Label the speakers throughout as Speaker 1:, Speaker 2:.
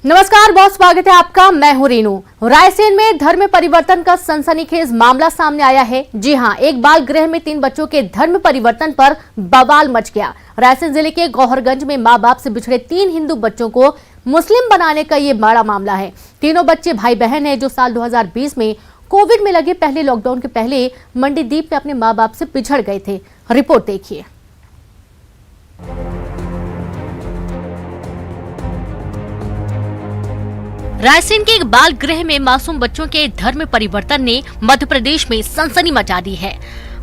Speaker 1: नमस्कार, बहुत स्वागत है आपका। मैं हूं रीनू। रायसेन में धर्म परिवर्तन का सनसनीखेज मामला सामने आया है। जी हां, एक बाल गृह में 3 बच्चों के धर्म परिवर्तन पर बवाल मच गया। रायसेन जिले के गौहरगंज में मां बाप से बिछड़े 3 हिंदू बच्चों को मुस्लिम बनाने का ये बड़ा मामला है। तीनों बच्चे भाई बहन है जो साल 2020 में कोविड में लगे पहले लॉकडाउन के पहले मंडीदीप में अपने माँ बाप से बिछड़ गए थे। रिपोर्ट देखिए। रायसेन के एक बाल गृह में मासूम बच्चों के धर्म परिवर्तन ने मध्य प्रदेश में सनसनी मचा दी है।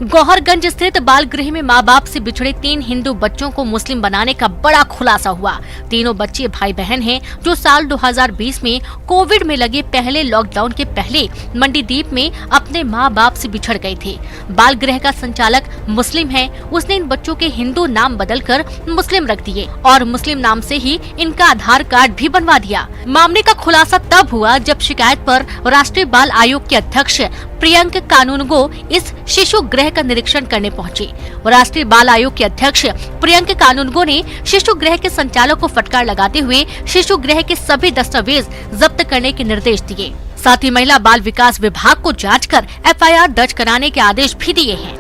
Speaker 1: गौहरगंज स्थित बाल गृह में माँ बाप से बिछड़े 3 हिंदू बच्चों को मुस्लिम बनाने का बड़ा खुलासा हुआ। तीनों बच्चे भाई बहन हैं जो साल 2020 में कोविड में लगे पहले लॉकडाउन के पहले मंडीदीप में अपने माँ बाप से बिछड़ गए थे। बाल गृह का संचालक मुस्लिम है, उसने इन बच्चों के हिंदू नाम बदलकर मुस्लिम रख दिए और मुस्लिम नाम से ही इनका आधार कार्ड भी बनवा दिया। मामले का खुलासा तब हुआ जब शिकायत पर राष्ट्रीय बाल आयोग के अध्यक्ष प्रियंक कानूनगो इस शिशु गृह का निरीक्षण करने पहुंचे। राष्ट्रीय बाल आयोग के अध्यक्ष प्रियंक कानूनगो ने शिशु गृह के संचालक को फटकार लगाते हुए शिशु गृह के सभी दस्तावेज जब्त करने के निर्देश दिए। साथ ही महिला बाल विकास विभाग को जांच कर FIR दर्ज कराने के आदेश भी दिए हैं।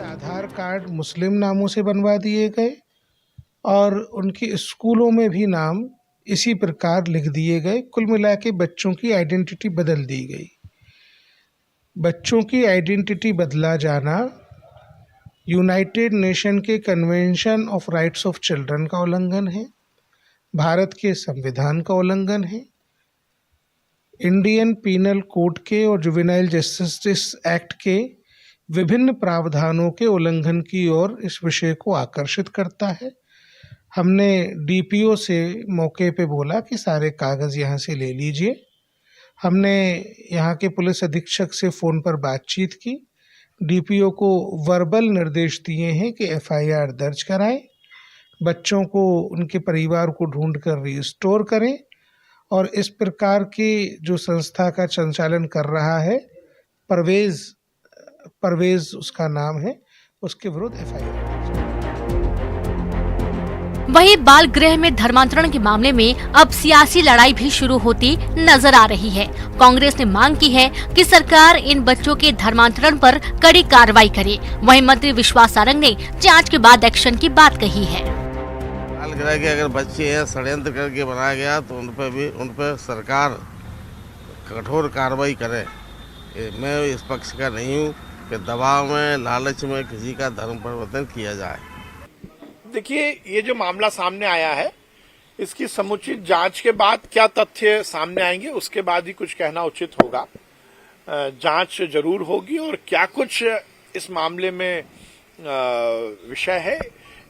Speaker 2: आधार कार्ड मुस्लिम नामों से बनवा दिए गए और उनके स्कूलों में भी नाम इसी प्रकार लिख दिए गए। कुल मिला के बच्चों की आइडेंटिटी बदल दी गई। बच्चों की आइडेंटिटी बदला जाना यूनाइटेड नेशन के convention of rights of children का उल्लंघन है, भारत के संविधान का उल्लंघन है, इंडियन पीनल कोड के और जुवेनाइल जस्टिस एक्ट के विभिन्न प्रावधानों के उल्लंघन की ओर इस विषय को आकर्षित करता है। हमने DPO से मौके पे बोला कि सारे कागज़ यहाँ से ले लीजिए। हमने यहाँ के पुलिस अधीक्षक से फ़ोन पर बातचीत की। DPO को वर्बल निर्देश दिए हैं कि FIR दर्ज कराएं, बच्चों को उनके परिवार को ढूंढकर रिस्टोर करें और इस प्रकार की जो संस्था का संचालन कर रहा है परवेज उसका नाम है, उसके विरुद्ध FIR।
Speaker 1: वहीं बाल गृह में धर्मांतरण के मामले में अब सियासी लड़ाई भी शुरू होती नजर आ रही है। कांग्रेस ने मांग की है कि सरकार इन बच्चों के धर्मांतरण पर कड़ी कार्रवाई करे। वहीं मंत्री विश्वास सारंग ने जांच के बाद एक्शन की बात कही है।
Speaker 3: बाल गृह के अगर बच्चे हैं षड्यंत्र करके बनाया गया तो उन पर सरकार कठोर कार्रवाई करे। मैं इस पक्ष का नहीं हूँ कि दबाव में लालच में किसी का धर्म परिवर्तन किया जाए।
Speaker 4: देखिए, ये जो मामला सामने आया है इसकी समुचित जांच के बाद क्या तथ्य सामने आएंगे उसके बाद ही कुछ कहना उचित होगा। जांच जरूर होगी और क्या कुछ इस मामले में विषय है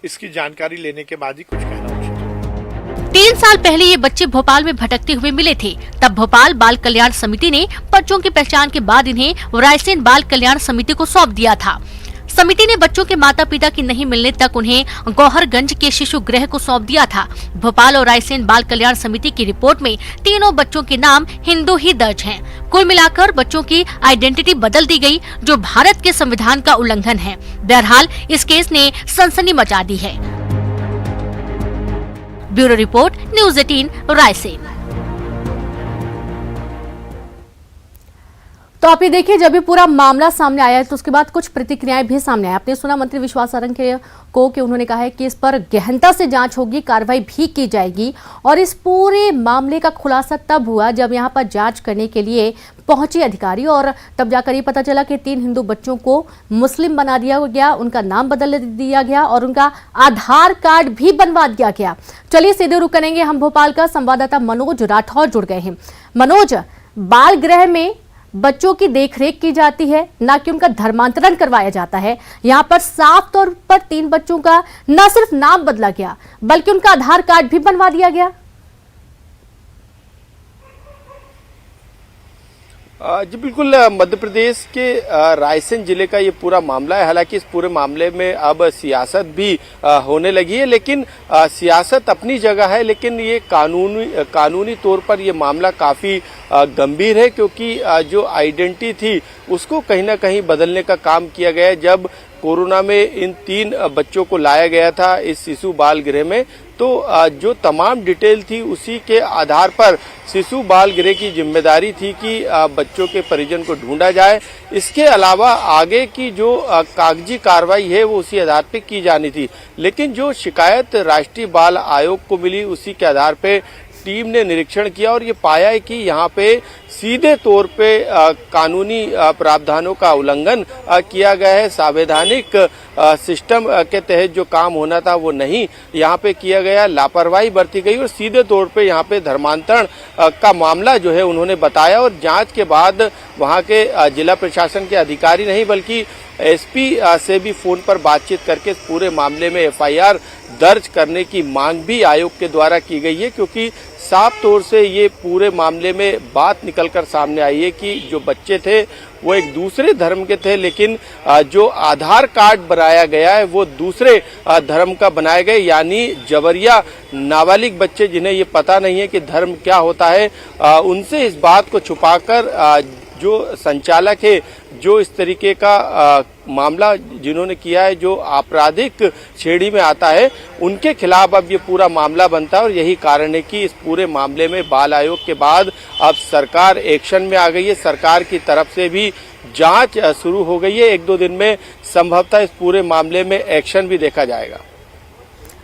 Speaker 4: इसकी जानकारी लेने के बाद ही कुछ कहना उचित होगा।
Speaker 1: 3 साल पहले ये बच्चे भोपाल में भटकते हुए मिले थे। तब भोपाल बाल कल्याण समिति ने बच्चों की पहचान के बाद इन्हें रायसेन बाल कल्याण समिति को सौंप दिया था। समिति ने बच्चों के माता पिता की नहीं मिलने तक उन्हें गौहरगंज के शिशु गृह को सौंप दिया था। भोपाल और रायसेन बाल कल्याण समिति की रिपोर्ट में तीनों बच्चों के नाम हिंदू ही दर्ज हैं। कुल मिलाकर बच्चों की आइडेंटिटी बदल दी गई, जो भारत के संविधान का उल्लंघन है। बहरहाल इस केस ने सनसनी मचा दी है। Bureau report, news 18 Raisen. तो आप ये देखिए, जब ये पूरा मामला सामने आया है तो उसके बाद कुछ प्रतिक्रियाएं भी सामने आई। आपने सुना मंत्री विश्वास सारंग को कि उन्होंने कहा है कि इस पर गहनता से जांच होगी, कार्रवाई भी की जाएगी। और इस पूरे मामले का खुलासा तब हुआ जब यहां पर जांच करने के लिए पहुंचे अधिकारी और तब जाकर ये पता चला कि 3 हिंदू बच्चों को मुस्लिम बना दिया गया, उनका नाम बदल दिया गया और उनका आधार कार्ड भी बनवा दिया गया। चलिए सीधे रुक करेंगे, हम भोपाल का संवाददाता मनोज राठौर जुड़ गए हैं। मनोज, बाल गृह में बच्चों की देखरेख की जाती है, ना कि उनका धर्मांतरण करवाया जाता है। यहाँ पर साफ तौर पर 3 बच्चों का न सिर्फ नाम बदला गया बल्कि उनका आधार कार्ड भी बनवा दिया गया।
Speaker 4: जी बिल्कुल, मध्य प्रदेश के रायसेन जिले का ये पूरा मामला है। हालांकि इस पूरे मामले में अब सियासत भी होने लगी है, लेकिन सियासत अपनी जगह है, लेकिन ये कानूनी तौर पर ये मामला काफी गंभीर है, क्योंकि जो आइडेंटिटी थी उसको कहीं ना कहीं बदलने का काम किया गया। जब
Speaker 5: कोरोना में इन 3 बच्चों को लाया गया था इस शिशु बाल गृह में, तो जो तमाम डिटेल थी उसी के आधार पर शिशु बाल गृह की जिम्मेदारी थी कि बच्चों के परिजन को ढूंढा जाए। इसके अलावा आगे की जो कागजी कार्रवाई है वो उसी आधार पे की जानी थी, लेकिन जो शिकायत राष्ट्रीय बाल आयोग को मिली उसी के आधार पे टीम ने निरीक्षण किया और ये पाया है कि यहाँ पे सीधे तौर पे कानूनी प्रावधानों का उल्लंघन किया गया है। संवैधानिक सिस्टम के तहत जो काम होना था वो नहीं यहाँ पे किया गया, लापरवाही बरती गई और सीधे तौर पे यहाँ पे धर्मांतरण का मामला जो है उन्होंने बताया। और जांच के बाद वहाँ के जिला प्रशासन के अधिकारी नहीं बल्कि एसपी से भी फोन पर बातचीत करके इस पूरे मामले में एफआईआर दर्ज करने की मांग भी आयोग के द्वारा की गई है, क्योंकि साफ तौर से ये पूरे मामले में बात निकलकर सामने आई है कि जो बच्चे थे वो एक दूसरे धर्म के थे, लेकिन जो आधार कार्ड बनाया गया है वो दूसरे धर्म का बनाया गया, यानी जबरिया नाबालिग बच्चे जिन्हें ये पता नहीं है कि धर्म क्या होता है, उनसे इस बात को छुपाकर जो संचालक है, जो इस तरीके का मामला जिन्होंने किया है, जो आपराधिक श्रेणी में आता है, उनके खिलाफ अब ये पूरा मामला बनता है। और यही कारण है कि इस पूरे मामले में बाल आयोग के बाद अब सरकार एक्शन में आ गई है। सरकार की तरफ से भी जांच शुरू हो गई है। 1-2 दिन में संभवतः इस पूरे मामले में एक्शन भी देखा जाएगा।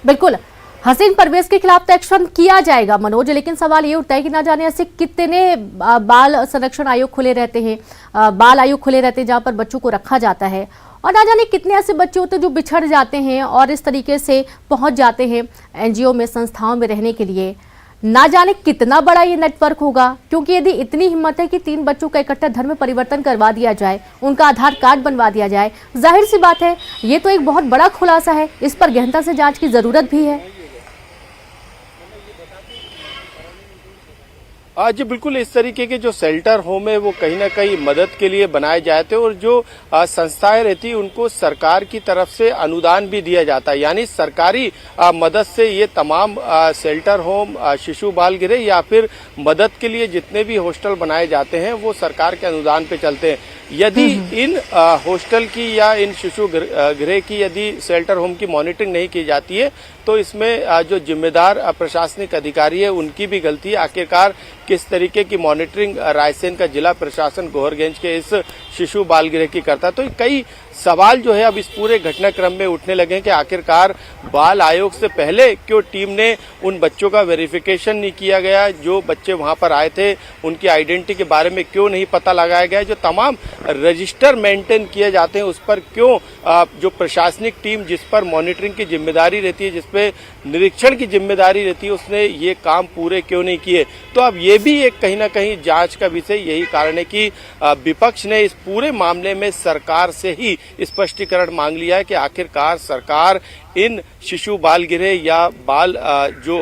Speaker 1: बिल्कुल, हसीन परवेज के खिलाफ तो एक्शन किया जाएगा मनोज, लेकिन सवाल ये उठता है कि ना जाने ऐसे कितने बाल संरक्षण आयोग खुले रहते हैं, बाल आयोग खुले रहते हैं जहां पर बच्चों को रखा जाता है, और ना जाने कितने ऐसे बच्चे होते हैं जो बिछड़ जाते हैं और इस तरीके से पहुंच जाते हैं एनजीओ में, संस्थाओं में रहने के लिए। ना जाने कितना बड़ा ये नेटवर्क होगा, क्योंकि यदि इतनी हिम्मत है कि 3 बच्चों का इकट्ठा धर्म परिवर्तन करवा दिया जाए, उनका आधार कार्ड बनवा दिया जाए, जाहिर सी बात है ये तो एक बहुत बड़ा खुलासा है। इस पर गहनता से जांच की जरूरत भी है।
Speaker 5: जी बिल्कुल, इस तरीके के जो शेल्टर होम है वो कहीं ना कहीं मदद के लिए बनाए जाते हैं और जो संस्थाएं रहती हैं उनको सरकार की तरफ से अनुदान भी दिया जाता है, यानी सरकारी मदद से ये तमाम शेल्टर होम, शिशु बाल गृह या फिर मदद के लिए जितने भी हॉस्टल बनाए जाते हैं वो सरकार के अनुदान पे चलते हैं। यदि इन हॉस्टल की या इन शिशु गृह की यदि शेल्टर होम की मॉनिटरिंग नहीं की जाती है तो इसमें जो जिम्मेदार प्रशासनिक अधिकारी है उनकी भी गलती है। आखिरकार किस तरीके की मॉनिटरिंग रायसेन का जिला प्रशासन गोहरगंज के इस शिशु बाल गृह की करता, तो कई सवाल जो है अब इस पूरे घटनाक्रम में उठने लगे हैं कि आखिरकार बाल आयोग से पहले क्यों टीम ने उन बच्चों का वेरिफिकेशन नहीं किया गया, जो बच्चे वहां पर आए थे उनकी आइडेंटिटी के बारे में क्यों नहीं पता लगाया गया, जो तमाम रजिस्टर मेंटेन किए जाते हैं उस पर क्यों जो प्रशासनिक टीम जिस पर मॉनिटरिंग की जिम्मेदारी रहती है, जिस पे निरीक्षण की जिम्मेदारी रहती है, उसने ये काम पूरे क्यों नहीं किए। तो अब ये भी एक कहीं ना कहीं जांच का विषय। यही कारण है कि विपक्ष ने इस पूरे मामले में सरकार से ही स्पष्टीकरण मांग लिया है कि आखिरकार सरकार इन शिशु बाल गृह या बाल जो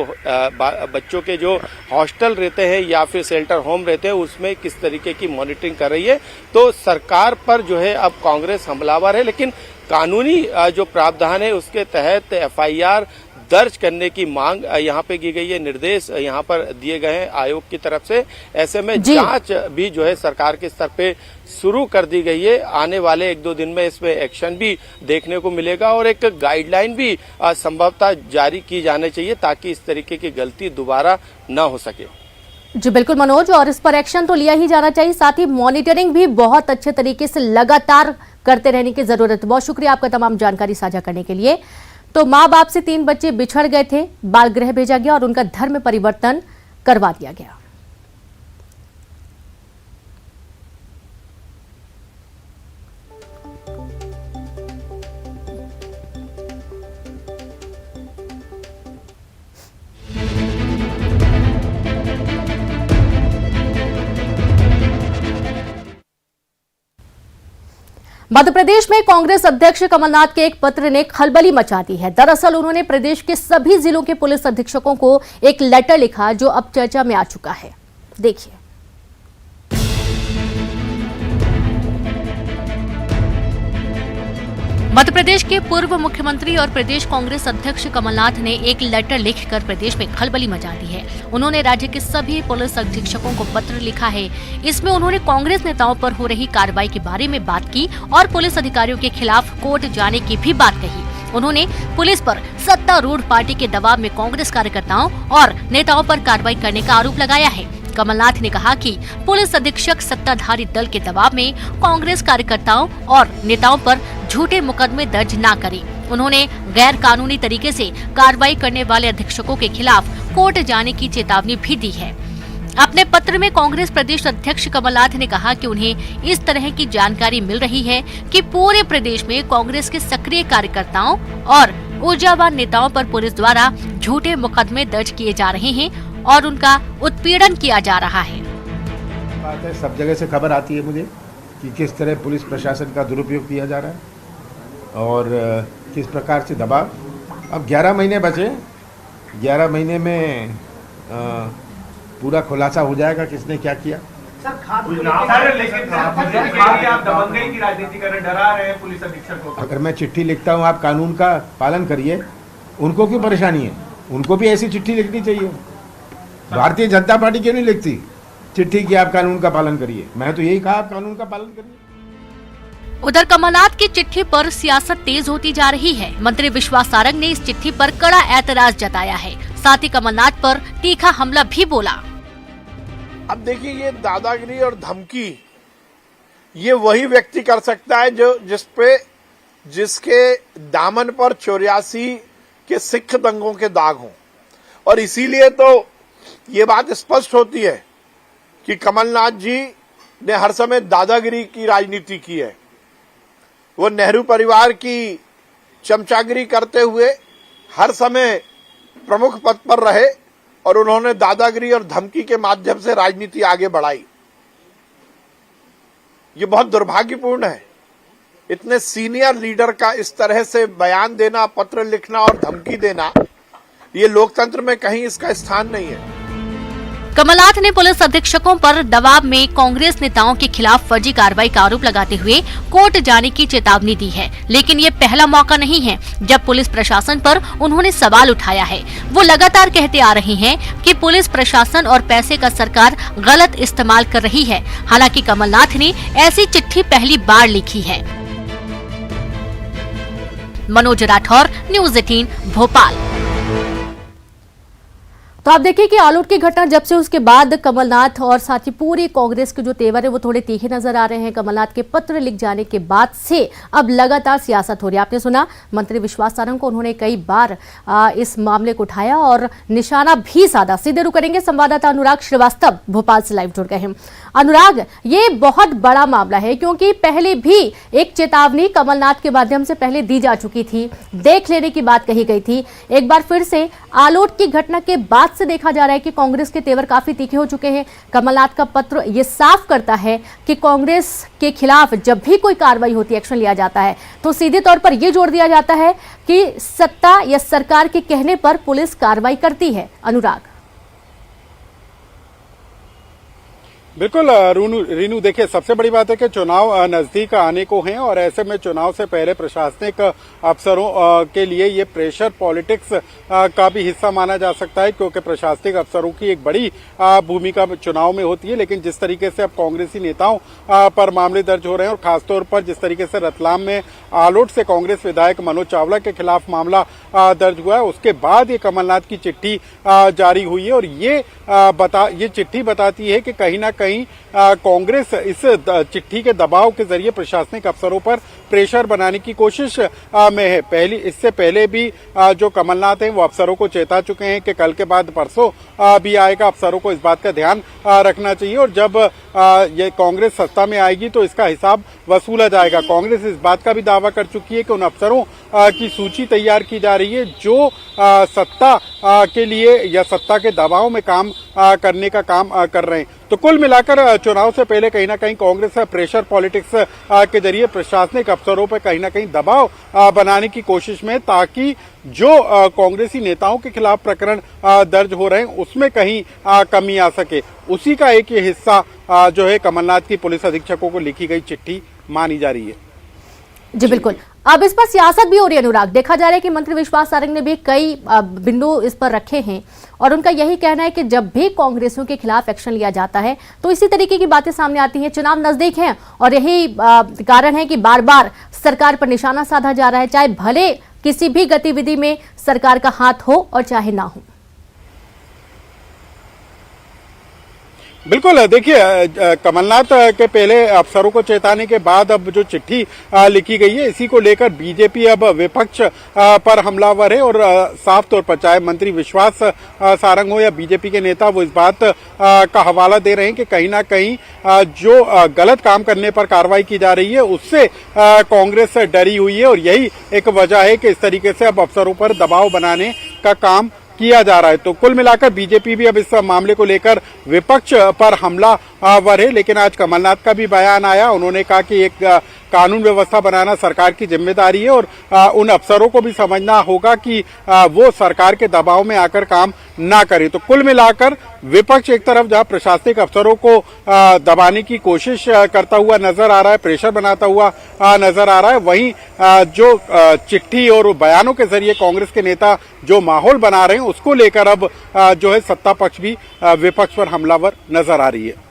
Speaker 5: बच्चों के जो हॉस्टल रहते हैं या फिर शेल्टर होम रहते हैं उसमें किस तरीके की मॉनिटरिंग कर रही है। तो सरकार पर जो है अब कांग्रेस हमलावर है, लेकिन कानूनी जो प्रावधान है उसके तहत एफआईआर दर्ज करने की मांग यहाँ पे की गई है, निर्देश यहाँ पर दिए गए हैं आयोग की तरफ से। ऐसे में जांच भी जो है सरकार के स्तर पे शुरू कर दी गई है। आने वाले 1-2 दिन में इसमें एक्शन भी देखने को मिलेगा और एक गाइडलाइन भी संभवतः जारी की जानी चाहिए ताकि इस तरीके की गलती दोबारा न हो सके।
Speaker 1: जी बिल्कुल मनोज, और इस पर एक्शन तो लिया ही जाना चाहिए, साथ ही मॉनिटरिंग भी बहुत अच्छे तरीके से लगातार करते रहने की जरूरत है। बहुत शुक्रिया आपका तमाम जानकारी साझा करने के लिए। तो माँ बाप से 3 बच्चे बिछड़ गए थे, बाल गृह भेजा गया और उनका धर्म परिवर्तन करवा दिया गया। मध्य प्रदेश में कांग्रेस अध्यक्ष कमलनाथ के एक पत्र ने खलबली मचा दी है। दरअसल उन्होंने प्रदेश के सभी जिलों के पुलिस अधीक्षकों को एक लेटर लिखा जो अब चर्चा में आ चुका है। देखिए, मध्य प्रदेश के पूर्व मुख्यमंत्री और प्रदेश कांग्रेस अध्यक्ष कमलनाथ ने एक लेटर लिखकर प्रदेश में खलबली मचा दी है। उन्होंने राज्य के सभी पुलिस अधीक्षकों को पत्र लिखा है। इसमें उन्होंने कांग्रेस नेताओं पर हो रही कार्रवाई के बारे में बात की और पुलिस अधिकारियों के खिलाफ कोर्ट जाने की भी बात कही। उन्होंने पुलिस पर सत्तारूढ़ पार्टी के दबाव में कांग्रेस कार्यकर्ताओं और नेताओं पर कार्रवाई करने का आरोप लगाया है। कमलनाथ ने कहा कि पुलिस अधीक्षक सत्ताधारी दल के दबाव में कांग्रेस कार्यकर्ताओं और नेताओं पर झूठे मुकदमे दर्ज न करें। उन्होंने गैर कानूनी तरीके से कार्रवाई करने वाले अधीक्षकों के खिलाफ कोर्ट जाने की चेतावनी भी दी है। अपने पत्र में कांग्रेस प्रदेश अध्यक्ष कमलनाथ ने कहा कि उन्हें इस तरह की जानकारी मिल रही है कि पूरे प्रदेश में कांग्रेस के सक्रिय कार्यकर्ताओं और ऊर्जावान नेताओं पर पुलिस द्वारा झूठे मुकदमे दर्ज किए जा रहे हैं और उनका उत्पीड़न किया जा रहा है।
Speaker 6: बात है, सब जगह से खबर आती है मुझे कि किस तरह पुलिस प्रशासन का दुरुपयोग किया जा रहा है और किस प्रकार से दबाव। अब 11 महीने बचे, 11 महीने में पूरा खुलासा हो जाएगा किसने क्या किया।
Speaker 7: आप दबंगई की राजनीति कर रहे, डरा रहे हैं पुलिस अधीक्षक को।
Speaker 6: अगर मैं चिट्ठी लिखता हूँ आप कानून का पालन करिए, उनको क्यों परेशानी है? उनको भी ऐसी चिट्ठी लिखनी चाहिए। भारतीय जनता पार्टी क्यों नहीं लिखती चिट्ठी कि आप कानून का पालन करिए? मैं तो यही कहा, आप कानून का पालन करिए।
Speaker 1: उधर कमलनाथ की चिट्ठी पर सियासत तेज होती जा रही है। मंत्री विश्वास सारंग ने इस चिट्ठी पर कड़ा ऐतराज जताया है। साथ ही कमलनाथ पर तीखा हमला भी बोला।
Speaker 4: अब देखिए, ये दादागिरी और धमकी ये वही व्यक्ति कर सकता है जो जिसके दामन पर 84 के सिख दंगों के दाग हों। और इसीलिए तो ये बात स्पष्ट होती है कि कमलनाथ जी ने हर समय दादागिरी की राजनीति की है। वो नेहरू परिवार की चमचागिरी करते हुए हर समय प्रमुख पद पर रहे और उन्होंने दादागिरी और धमकी के माध्यम से राजनीति आगे बढ़ाई। ये बहुत दुर्भाग्यपूर्ण है। इतने सीनियर लीडर का इस तरह से बयान देना, पत्र लिखना और धमकी देना, ये लोकतंत्र में कहीं इसका स्थान नहीं है।
Speaker 1: कमलनाथ ने पुलिस अधीक्षकों पर दबाव में कांग्रेस नेताओं के खिलाफ फर्जी कार्रवाई का आरोप लगाते हुए कोर्ट जाने की चेतावनी दी है। लेकिन ये पहला मौका नहीं है जब पुलिस प्रशासन पर उन्होंने सवाल उठाया है। वो लगातार कहते आ रहे हैं कि पुलिस प्रशासन और पैसे का सरकार गलत इस्तेमाल कर रही है। हालांकि कमलनाथ ने ऐसी चिट्ठी पहली बार लिखी है। मनोज राठौर, न्यूज़ 18 भोपाल।
Speaker 8: तो आप देखिए कि आलोट की घटना जब से उसके बाद कमलनाथ और साथ ही पूरी कांग्रेस के जो तेवर है वो थोड़े तीखे नजर आ रहे हैं। कमलनाथ के पत्र लिख जाने के बाद से अब लगातार सियासत हो रही है। आपने सुना मंत्री विश्वास सारंग को, उन्होंने कई बार इस मामले को उठाया और निशाना भी साधा। सीधे रुक करेंगे संवाददाता अनुराग श्रीवास्तव भोपाल से लाइव जुड़ गए हैं। अनुराग, ये बहुत बड़ा मामला है क्योंकि पहले भी एक चेतावनी कमलनाथ के माध्यम से पहले दी जा चुकी थी, देख लेने की बात कही गई थी। एक बार फिर से आलोट की घटना के बाद से देखा जा रहा है कि कांग्रेस के तेवर काफी तीखे हो चुके हैं। कमलनाथ का पत्र ये साफ करता है कि कांग्रेस के खिलाफ जब भी कोई कार्रवाई होती है, एक्शन लिया जाता है, तो सीधे तौर पर यह जोड़ दिया जाता है कि सत्ता या सरकार के कहने पर पुलिस कार्रवाई करती है। अनुराग,
Speaker 5: बिल्कुल रीनू, देखिए सबसे बड़ी बात है कि चुनाव नजदीक आने को हैं और ऐसे में चुनाव से पहले प्रशासनिक अफसरों के लिए ये प्रेशर पॉलिटिक्स का भी हिस्सा माना जा सकता है, क्योंकि प्रशासनिक अफसरों की एक बड़ी भूमिका चुनाव में होती है। लेकिन जिस तरीके से अब कांग्रेसी नेताओं पर मामले दर्ज हो रहे हैं और खासतौर पर जिस तरीके से रतलाम में आलोट से कांग्रेस विधायक मनोज चावला के खिलाफ मामला दर्ज हुआ है, उसके बाद ये कमलनाथ की चिट्ठी जारी हुई है और ये चिट्ठी बताती है कि कहीं ना कहीं कांग्रेस इस चिट्ठी के दबाव के जरिए प्रशासनिक अफसरों पर प्रेशर बनाने की कोशिश में है। इससे पहले भी जो कमलनाथ हैं वो अफसरों को चेता चुके हैं कि कल के बाद परसों भी आएगा, अफसरों को इस बात का ध्यान रखना चाहिए और जब ये कांग्रेस सत्ता में आएगी तो इसका हिसाब वसूला जाएगा। कांग्रेस इस बात का भी दावा कर चुकी है कि उन अफसरों की सूची तैयार की जा रही है जो सत्ता के लिए या सत्ता के दबाव में काम करने का काम कर रहे हैं। तो कुल मिलाकर चुनाव से पहले कहीं ना कहीं कांग्रेस प्रेशर पॉलिटिक्स के जरिए प्रशासनिक अफसरों पर कहीं ना कहीं दबाव बनाने की कोशिश में, ताकि जो कांग्रेसी नेताओं के खिलाफ प्रकरण दर्ज हो रहे हैं उसमें कहीं कमी आ सके। उसी का एक ये हिस्सा जो है कमलनाथ की पुलिस अधीक्षकों को लिखी गई चिट्ठी मानी जा रही है।
Speaker 8: जी बिल्कुल। अब इस पर सियासत भी हो रही है अनुराग। देखा जा रहा है कि मंत्री विश्वास सारंग ने भी कई बिंदु इस पर रखे हैं और उनका यही कहना है कि जब भी कांग्रेसियों के खिलाफ एक्शन लिया जाता है तो इसी तरीके की बातें सामने आती हैं। चुनाव नजदीक हैं और यही कारण है कि बार बार सरकार पर निशाना साधा जा रहा है, चाहे भले किसी भी गतिविधि में सरकार का हाथ हो और चाहे ना हो।
Speaker 5: बिल्कुल, देखिए कमलनाथ के पहले अफसरों को चेताने के बाद अब जो चिट्ठी लिखी गई है, इसी को लेकर बीजेपी अब विपक्ष पर हमलावर है और साफ तौर पर चाहे मंत्री विश्वास सारंग हो या बीजेपी के नेता, वो इस बात का हवाला दे रहे हैं कि कहीं ना कहीं जो गलत काम करने पर कार्रवाई की जा रही है उससे कांग्रेस डरी हुई है और यही एक वजह है कि इस तरीके से अब अफसरों पर दबाव बनाने का काम किया जा रहा है। तो कुल मिलाकर बीजेपी भी अब इस मामले को लेकर विपक्ष पर हमलावर है। लेकिन आज कमलनाथ का भी बयान आया, उन्होंने कहा कि एक कानून व्यवस्था बनाना सरकार की जिम्मेदारी है और उन अफसरों को भी समझना होगा कि वो सरकार के दबाव में आकर काम ना करें। तो कुल मिलाकर विपक्ष एक तरफ जहां प्रशासनिक अफसरों को दबाने की कोशिश करता हुआ नजर आ रहा है, प्रेशर बनाता हुआ नजर आ रहा है, वहीं जो चिट्ठी और बयानों के जरिए कांग्रेस के नेता जो माहौल बना रहे हैं उसको लेकर अब जो है सत्ता पक्ष भी विपक्ष पर हमलावर नजर आ रही है।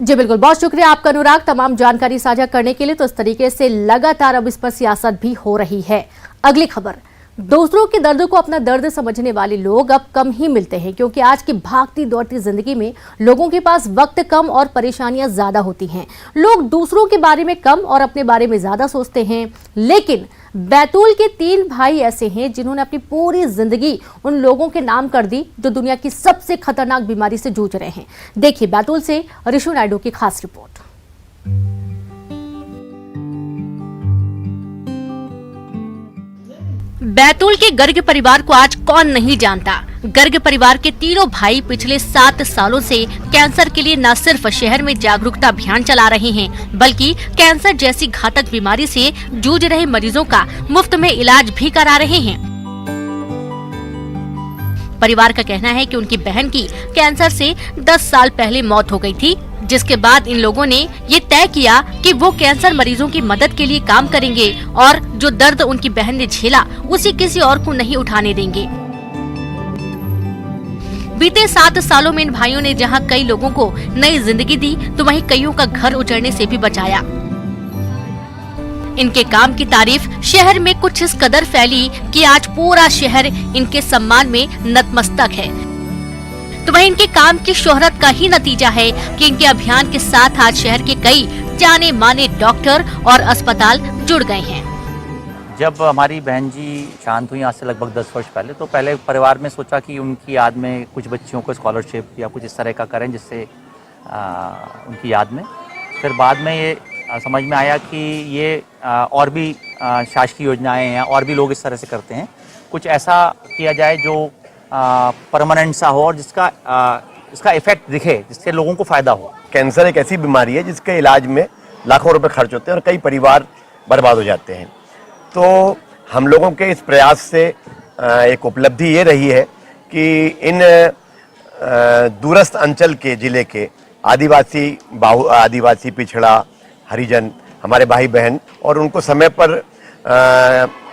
Speaker 8: जी बिल्कुल, बहुत शुक्रिया आपका अनुराग तमाम जानकारी साझा करने के लिए। तो इस तरीके से लगातार अब इस पर सियासत भी हो रही है। अगली खबर, दूसरों के दर्द को अपना दर्द समझने वाले लोग अब कम ही मिलते हैं, क्योंकि आज की भागती दौड़ती जिंदगी में लोगों के पास वक्त कम और परेशानियां ज्यादा होती हैं। लोग दूसरों के बारे में कम और अपने बारे में ज्यादा सोचते हैं। लेकिन बैतूल के 3 भाई ऐसे हैं जिन्होंने अपनी पूरी जिंदगी उन लोगों के नाम कर दी जो दुनिया की सबसे खतरनाक बीमारी से जूझ रहे हैं। देखिए बैतूल से ऋषु नायडू की खास रिपोर्ट।
Speaker 1: बैतूल के गर्ग परिवार को आज कौन नहीं जानता। गर्ग परिवार के तीनों भाई पिछले 7 सालों से कैंसर के लिए न सिर्फ शहर में जागरूकता अभियान चला रहे हैं, बल्कि कैंसर जैसी घातक बीमारी से जूझ रहे मरीजों का मुफ्त में इलाज भी करा रहे हैं। परिवार का कहना है कि उनकी बहन की कैंसर से 10 साल पहले मौत हो गई थी, जिसके बाद इन लोगों ने ये तय किया कि वो कैंसर मरीजों की मदद के लिए काम करेंगे और जो दर्द उनकी बहन ने झेला उसे किसी और को नहीं उठाने देंगे। बीते 7 सालों में इन भाइयों ने जहां कई लोगों को नई जिंदगी दी, तो वहीं कईयों का घर उजड़ने से भी बचाया। इनके काम की तारीफ शहर में कुछ इस कदर फैली कि आज पूरा शहर इनके सम्मान में नतमस्तक है। तो वहीं इनके काम की शोहरत का ही नतीजा है कि इनके अभियान के साथ आज शहर के कई जाने माने डॉक्टर और अस्पताल जुड़ गए हैं।
Speaker 9: जब हमारी बहन जी शांत हुई आज से लगभग 10 वर्ष पहले, तो पहले परिवार में सोचा कि उनकी याद में कुछ बच्चियों को स्कॉलरशिप या कुछ इस तरह का करें जिससे उनकी याद में। फिर बाद में ये समझ में आया कि ये और भी शासकीय योजनाएं हैं और भी लोग इस तरह से करते हैं, कुछ ऐसा किया जाए जो परमानेंट सा हो और जिसका इसका इफेक्ट दिखे, जिससे लोगों को फायदा हो।
Speaker 10: कैंसर एक ऐसी बीमारी है जिसके इलाज में लाखों रुपए खर्च होते हैं और कई परिवार बर्बाद हो जाते हैं। तो हम लोगों के इस प्रयास से एक उपलब्धि ये रही है कि इन दूरस्थ अंचल के जिले के आदिवासी पिछड़ा हरिजन हमारे भाई बहन, और उनको समय पर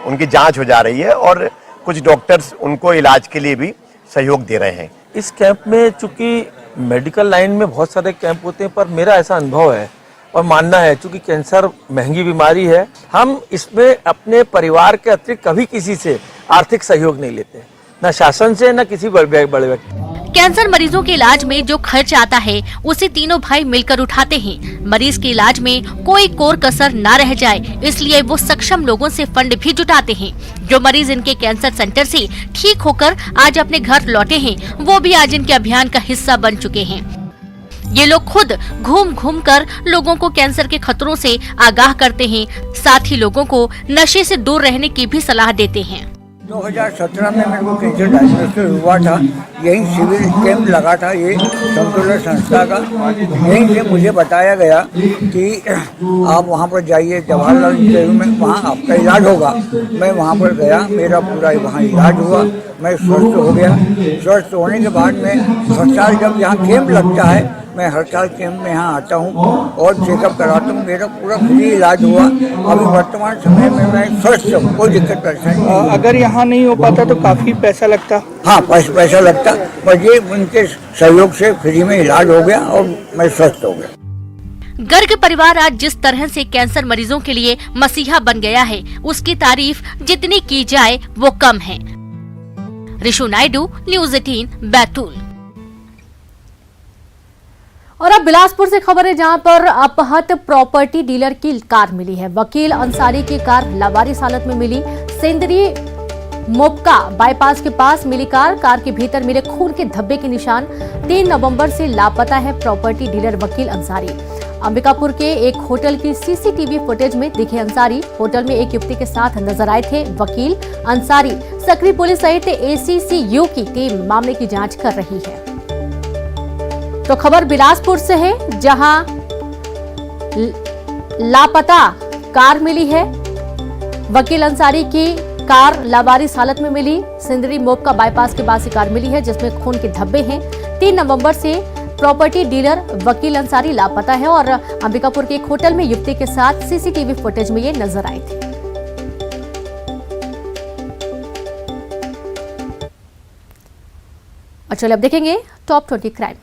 Speaker 10: उनकी जांच हो जा रही है और कुछ डॉक्टर्स उनको इलाज के लिए भी सहयोग दे रहे हैं।
Speaker 11: इस कैंप में चूंकि मेडिकल लाइन में बहुत सारे कैंप होते हैं, पर मेरा ऐसा अनुभव है और मानना है, चूंकि कैंसर महंगी बीमारी है, हम इसमें अपने परिवार के अतिरिक्त कभी किसी से आर्थिक सहयोग नहीं लेते, न शासन से न किसी बड़े व्यक्ति।
Speaker 1: कैंसर मरीजों के इलाज में जो खर्च आता है उसे तीनों भाई मिलकर उठाते हैं। मरीज के इलाज में कोई कोर कसर ना रह जाए, इसलिए वो सक्षम लोगों से फंड भी जुटाते हैं। जो मरीज इनके कैंसर सेंटर से ठीक होकर आज अपने घर लौटे हैं, वो भी आज इनके अभियान का हिस्सा बन चुके हैं। ये लोग खुद घूम घूम कर लोगों को कैंसर के खतरों से आगाह करते हैं, साथ ही लोगों को नशे से दूर रहने की भी सलाह देते हैं।
Speaker 12: 2017 में मेरे को कैंसर डायग्नोसिस हुआ था। यही सिविल कैंप लगा था, ये समतुल्य संस्था का। यहीं से मुझे बताया गया कि आप वहाँ पर जाइए जवाहरलाल नेहरू में, वहाँ आपका इलाज होगा। मैं वहाँ पर गया, मेरा पूरा वहाँ इलाज हुआ, मैं स्वस्थ हो गया। स्वस्थ होने के बाद में हर साल जब यहाँ कैंप लगता है मैं हर साल कैंप में यहाँ आता हूँ और चेकअप कराता हूँ। मेरा पूरा फ्री इलाज हुआ। अभी वर्तमान समय में मैं स्वस्थ हूँ, कोई दिक्कत परेशानी नहीं।
Speaker 7: अगर यहाँ नहीं हो पाता तो काफी पैसा लगता।
Speaker 12: हाँ, पैसा लगता, पर ये उनके सहयोग से फ्री में इलाज हो गया और मैं स्वस्थ हो गया।
Speaker 1: गर्ग परिवार आज जिस तरह से कैंसर मरीजों के लिए मसीहा बन गया है, उसकी तारीफ जितनी की जाए वो कम है। ऋषु नायडू, न्यूज़ 18, बैतूल।
Speaker 8: और अब बिलासपुर से खबर है, जहां पर अपहत प्रॉपर्टी डीलर की कार मिली है। वकील अंसारी की कार लावारिस हालत में मिली। सेंदरी मोपका बाईपास के पास मिली कार के भीतर मिले खून के धब्बे के निशान। 3 नवंबर से लापता है प्रॉपर्टी डीलर वकील अंसारी। अंबिकापुर के एक होटल की सीसीटीवी फुटेज में दिखे अंसारी होटल में एक युवती के साथ नजर आए थे। वकील अंसारी सक्रिय पुलिस सहित एसीसीयू की टीम मामले की जांच कर रही है। तो खबर बिलासपुर से है, जहां लापता कार मिली है। वकील अंसारी की कार लावारिस हालत में मिली। सिंदरी मोपका बाईपास के पास कार मिली है जिसमें खून के धब्बे हैं। 3 नवंबर से प्रॉपर्टी डीलर वकील अंसारी लापता है और अंबिकापुर के एक होटल में युवती के साथ सीसीटीवी फुटेज में ये नजर आए थे। और चलिए अब देखेंगे टॉप 20 क्राइम।